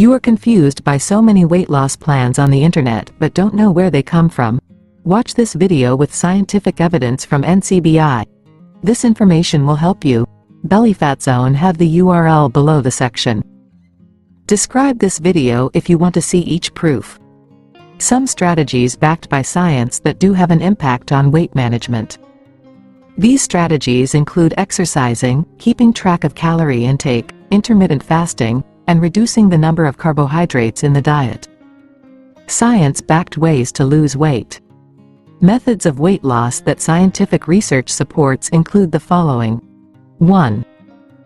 You are confused by so many weight loss plans on the internet but don't know where they come from? Watch this video with scientific evidence from NCBI. This information will help you. Belly fat zone. Have the URL below the section. Describe this video if you want to see each proof. Some strategies backed by science that do have an impact on weight management. These strategies include exercising, keeping track of calorie intake, intermittent fasting, and reducing the number of carbohydrates in the diet. Science-backed ways to lose weight. Methods of weight loss that scientific research supports include the following. 1.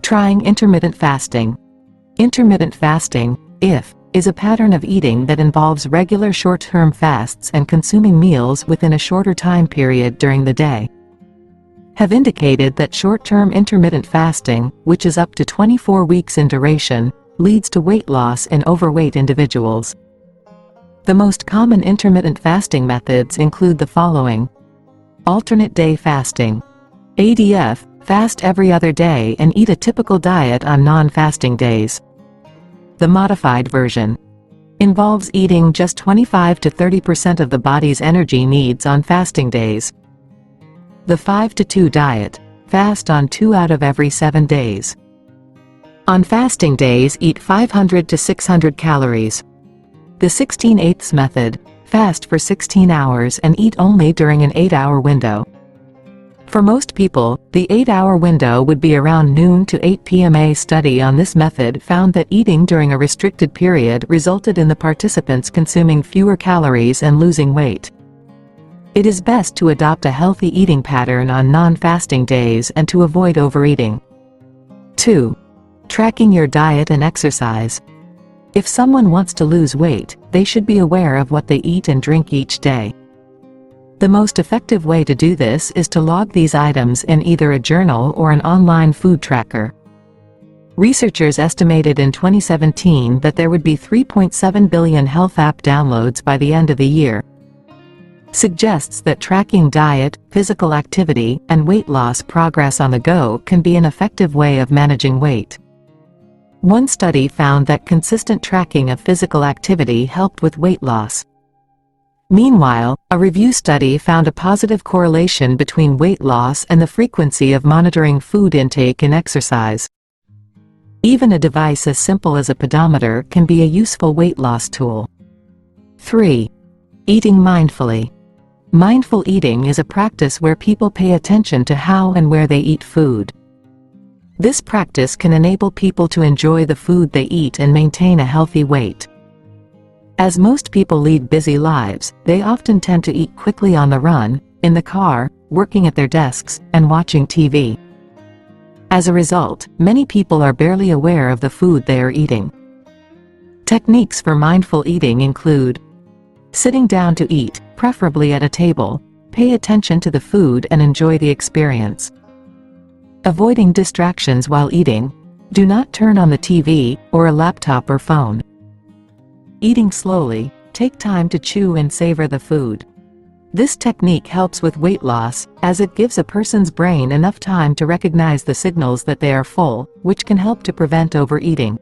Trying intermittent fasting. Intermittent fasting, IF, is a pattern of eating that involves regular short-term fasts and consuming meals within a shorter time period during the day. Have indicated that short-term intermittent fasting, which is up to 24 weeks in duration, leads to weight loss in overweight individuals. The most common intermittent fasting methods include the following. Alternate day fasting. ADF, fast every other day and eat a typical diet on non-fasting days. The modified version involves eating just 25 to 30% of the body's energy needs on fasting days. The 5-to-2 diet, fast on 2 out of every 7 days. On fasting days, eat 500 to 600 calories. The 16/8 method, fast for 16 hours and eat only during an 8-hour window. For most people, the 8-hour window would be around noon to 8 p.m. A study on this method found that eating during a restricted period resulted in the participants consuming fewer calories and losing weight. It is best to adopt a healthy eating pattern on non-fasting days and to avoid overeating. 2. Tracking your diet and exercise. If someone wants to lose weight, they should be aware of what they eat and drink each day. The most effective way to do this is to log these items in either a journal or an online food tracker. Researchers estimated in 2017 that there would be 3.7 billion health app downloads by the end of the year. Suggests that tracking diet, physical activity, and weight loss progress on the go can be an effective way of managing weight. One study found that consistent tracking of physical activity helped with weight loss. Meanwhile, a review study found a positive correlation between weight loss and the frequency of monitoring food intake and exercise. Even a device as simple as a pedometer can be a useful weight loss tool. 3. Eating mindfully. Mindful eating is a practice where people pay attention to how and where they eat food. This practice can enable people to enjoy the food they eat and maintain a healthy weight. As most people lead busy lives, they often tend to eat quickly on the run, in the car, working at their desks, and watching TV. As a result, many people are barely aware of the food they are eating. Techniques for mindful eating include sitting down to eat, preferably at a table, pay attention to the food and enjoy the experience. Avoiding distractions while eating, do not turn on the TV or a laptop or phone. Eating slowly, take time to chew and savor the food. This technique helps with weight loss, as it gives a person's brain enough time to recognize the signals that they are full, which can help to prevent overeating.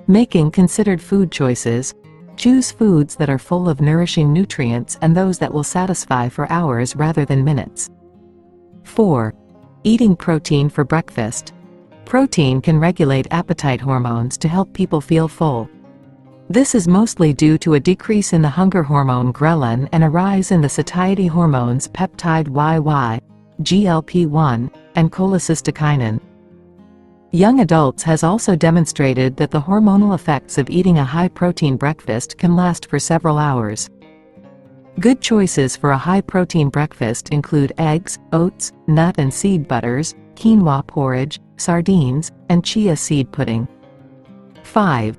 Making considered food choices. Choose foods that are full of nourishing nutrients and those that will satisfy for hours rather than minutes. 4. Eating protein for breakfast. Protein can regulate appetite hormones to help people feel full. This is mostly due to a decrease in the hunger hormone ghrelin and a rise in the satiety hormones peptide YY, GLP-1, and cholecystokinin. Young adults has also demonstrated that the hormonal effects of eating a high-protein breakfast can last for several hours. Good choices for a high-protein breakfast include eggs, oats, nut and seed butters, quinoa porridge, sardines, and chia seed pudding. 5.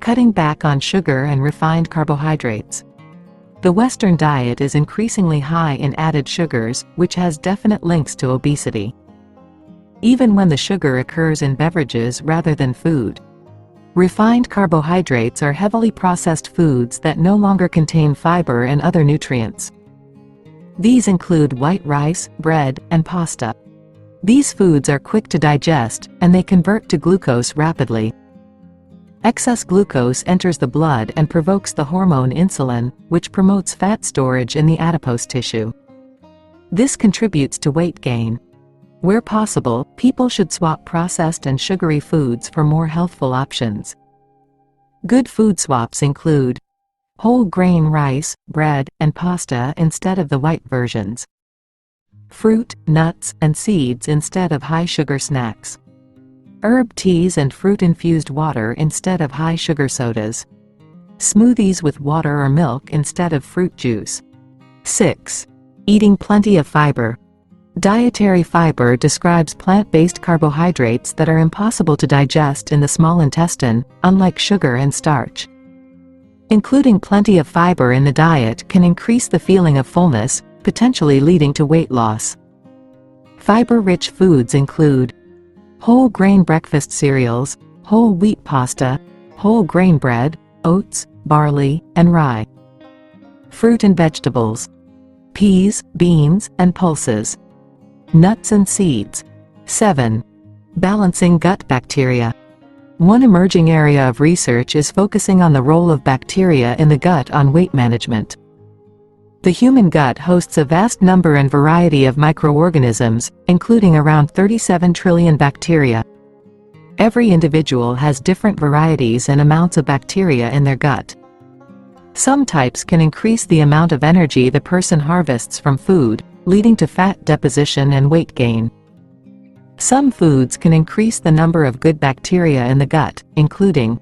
Cutting back on sugar and refined carbohydrates. The Western diet is increasingly high in added sugars, which has definite links to obesity. Even when the sugar occurs in beverages rather than food. Refined carbohydrates are heavily processed foods that no longer contain fiber and other nutrients. These include white rice, bread, and pasta. These foods are quick to digest, and they convert to glucose rapidly. Excess glucose enters the blood and provokes the hormone insulin, which promotes fat storage in the adipose tissue. This contributes to weight gain. Where possible, people should swap processed and sugary foods for more healthful options. Good food swaps include whole grain rice, bread, and pasta instead of the white versions. Fruit, nuts, and seeds instead of high-sugar snacks. Herb teas and fruit-infused water instead of high-sugar sodas. Smoothies with water or milk instead of fruit juice. 6. Eating plenty of fiber. Dietary fiber describes plant-based carbohydrates that are impossible to digest in the small intestine, unlike sugar and starch. Including plenty of fiber in the diet can increase the feeling of fullness, potentially leading to weight loss. Fiber-rich foods include whole grain breakfast cereals, whole wheat pasta, whole grain bread, oats, barley, and rye. Fruit and vegetables. Peas, beans, and pulses. Nuts and seeds. 7. Balancing gut bacteria. One emerging area of research is focusing on the role of bacteria in the gut on weight management. The human gut hosts a vast number and variety of microorganisms, including around 37 trillion bacteria. Every individual has different varieties and amounts of bacteria in their gut. Some types can increase the amount of energy the person harvests from food, leading to fat deposition and weight gain. Some foods can increase the number of good bacteria in the gut, including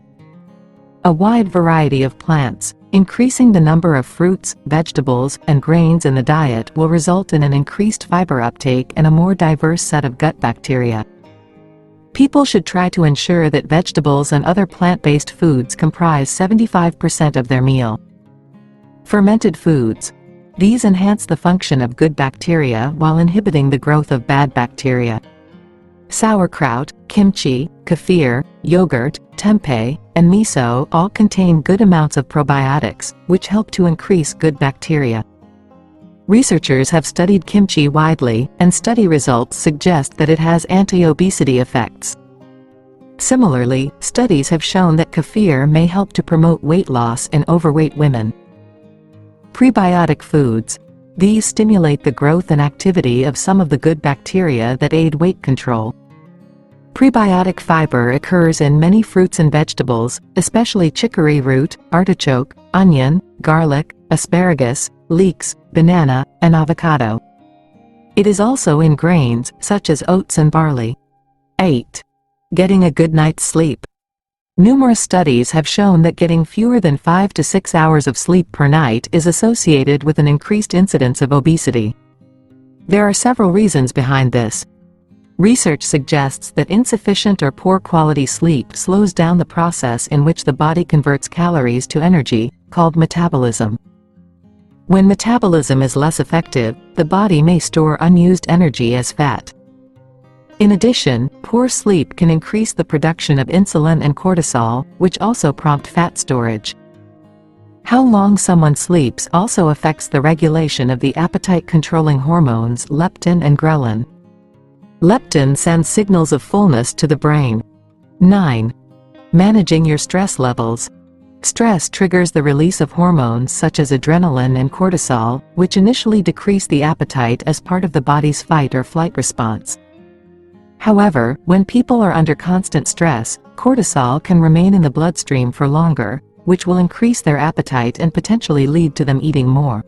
a wide variety of plants. Increasing the number of fruits, vegetables, and grains in the diet will result in an increased fiber uptake and a more diverse set of gut bacteria. People should try to ensure that vegetables and other plant-based foods comprise 75% of their meal. Fermented foods. These enhance the function of good bacteria while inhibiting the growth of bad bacteria. Sauerkraut, kimchi, kefir, yogurt, tempeh, and miso all contain good amounts of probiotics, which help to increase good bacteria. Researchers have studied kimchi widely, and study results suggest that it has anti-obesity effects. Similarly, studies have shown that kefir may help to promote weight loss in overweight women. Prebiotic foods. These stimulate the growth and activity of some of the good bacteria that aid weight control. Prebiotic fiber occurs in many fruits and vegetables, especially chicory root, artichoke, onion, garlic, asparagus, leeks, banana, and avocado. It is also in grains, such as oats and barley. 8. Getting a good night's sleep. Numerous studies have shown that getting fewer than 5 to 6 hours of sleep per night is associated with an increased incidence of obesity. There are several reasons behind this. Research suggests that insufficient or poor quality sleep slows down the process in which the body converts calories to energy, called metabolism. When metabolism is less effective, the body may store unused energy as fat. In addition, poor sleep can increase the production of insulin and cortisol, which also prompt fat storage. How long someone sleeps also affects the regulation of the appetite-controlling hormones leptin and ghrelin. Leptin sends signals of fullness to the brain. 9. Managing your stress levels. Stress triggers the release of hormones such as adrenaline and cortisol, which initially decrease the appetite as part of the body's fight or flight response. However, when people are under constant stress, cortisol can remain in the bloodstream for longer, which will increase their appetite and potentially lead to them eating more.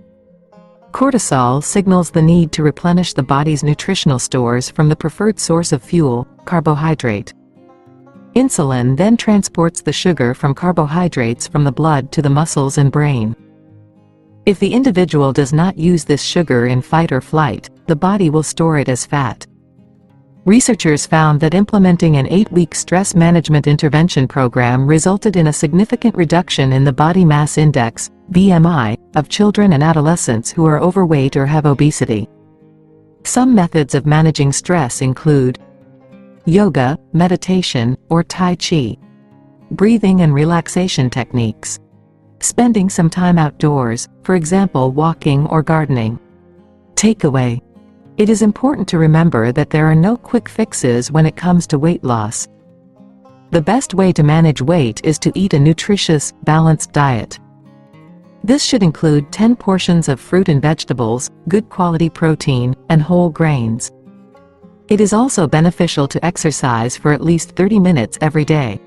Cortisol signals the need to replenish the body's nutritional stores from the preferred source of fuel, carbohydrate. Insulin then transports the sugar from carbohydrates from the blood to the muscles and brain. If the individual does not use this sugar in fight or flight, the body will store it as fat. Researchers found that implementing an 8-week stress management intervention program resulted in a significant reduction in the body mass index, BMI, of children and adolescents who are overweight or have obesity. Some methods of managing stress include yoga, meditation, or Tai Chi, breathing and relaxation techniques, spending some time outdoors, for example walking or gardening. Takeaway. It is important to remember that there are no quick fixes when it comes to weight loss. The best way to manage weight is to eat a nutritious, balanced diet. This should include 10 portions of fruit and vegetables, good quality protein, and whole grains. It is also beneficial to exercise for at least 30 minutes every day.